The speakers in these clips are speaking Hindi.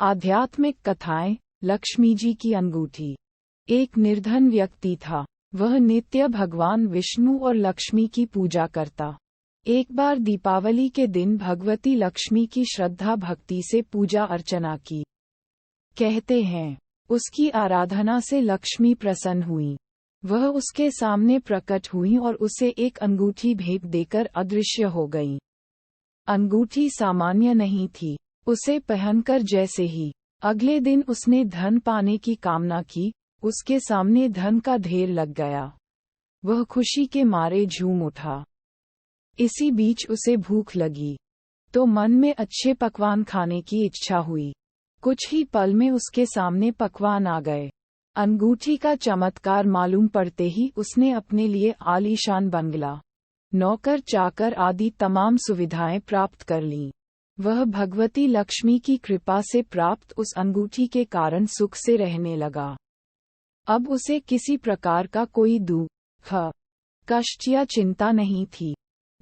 आध्यात्मिक कथाएं। लक्ष्मी जी की अंगूठी। एक निर्धन व्यक्ति था। वह नित्य भगवान विष्णु और लक्ष्मी की पूजा करता। एक बार दीपावली के दिन भगवती लक्ष्मी की श्रद्धा भक्ति से पूजा अर्चना की। कहते हैं, उसकी आराधना से लक्ष्मी प्रसन्न हुई। वह उसके सामने प्रकट हुई और उसे एक अंगूठी भेंट देकर अदृश्य हो गई। अंगूठी सामान्य नहीं थी। उसे पहनकर जैसे ही अगले दिन उसने धन पाने की कामना की, उसके सामने धन का ढेर लग गया। वह खुशी के मारे झूम उठा। इसी बीच उसे भूख लगी, तो मन में अच्छे पकवान खाने की इच्छा हुई। कुछ ही पल में उसके सामने पकवान आ गए। अंगूठी का चमत्कार मालूम पड़ते ही उसने अपने लिए आलीशान बंगला, नौकर चाकर आदि तमाम सुविधाएं प्राप्त कर लीं। वह भगवती लक्ष्मी की कृपा से प्राप्त उस अंगूठी के कारण सुख से रहने लगा। अब उसे किसी प्रकार का कोई दुख, कष्ट या चिंता नहीं थी।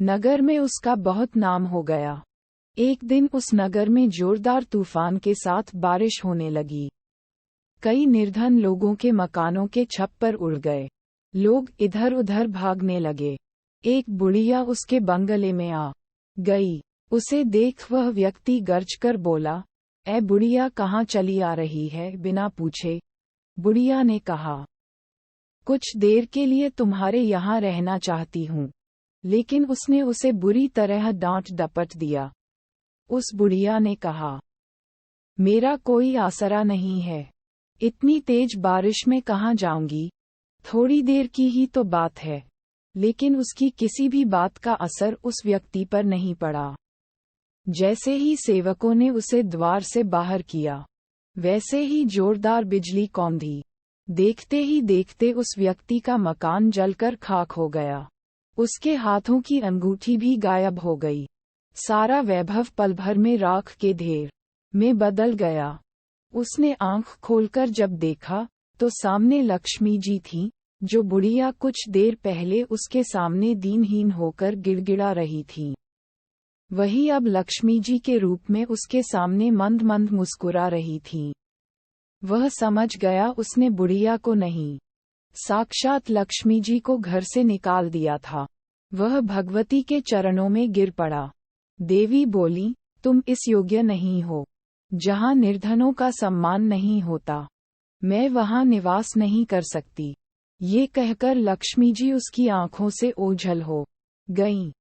नगर में उसका बहुत नाम हो गया। एक दिन उस नगर में जोरदार तूफान के साथ बारिश होने लगी। कई निर्धन लोगों के मकानों के छप्पर उड़ गए। लोग इधर उधर भागने लगे। एक बुढ़िया उसके बंगले में आ गई। उसे देख वह व्यक्ति गरजकर बोला, "ए बुढ़िया, कहाँ चली आ रही है बिना पूछे?" बुढ़िया ने कहा, "कुछ देर के लिए तुम्हारे यहाँ रहना चाहती हूँ।" लेकिन उसने उसे बुरी तरह डांट डपट दिया। उस बुढ़िया ने कहा, "मेरा कोई आसरा नहीं है। इतनी तेज बारिश में कहाँ जाऊंगी? थोड़ी देर की ही तो बात है।" लेकिन उसकी किसी भी बात का असर उस व्यक्ति पर नहीं पड़ा। जैसे ही सेवकों ने उसे द्वार से बाहर किया, वैसे ही जोरदार बिजली कौंधी। देखते ही देखते उस व्यक्ति का मकान जलकर खाक हो गया। उसके हाथों की अंगूठी भी गायब हो गई। सारा वैभव पल भर में राख के ढेर में बदल गया। उसने आंख खोलकर जब देखा, तो सामने लक्ष्मी जी थीं, जो बुढ़िया कुछ देर पहले उसके सामने दीनहीन होकर गिड़गिड़ा रही थीं। वही अब लक्ष्मी जी के रूप में उसके सामने मंद मंद मुस्कुरा रही थीं। वह समझ गया उसने बुढ़िया को नहीं, साक्षात लक्ष्मी जी को घर से निकाल दिया था। वह भगवती के चरणों में गिर पड़ा। देवी बोली, "तुम इस योग्य नहीं हो। जहाँ निर्धनों का सम्मान नहीं होता, मैं वहाँ निवास नहीं कर सकती।" ये कहकर लक्ष्मी जी उसकी आंखों से ओझल हो गईं।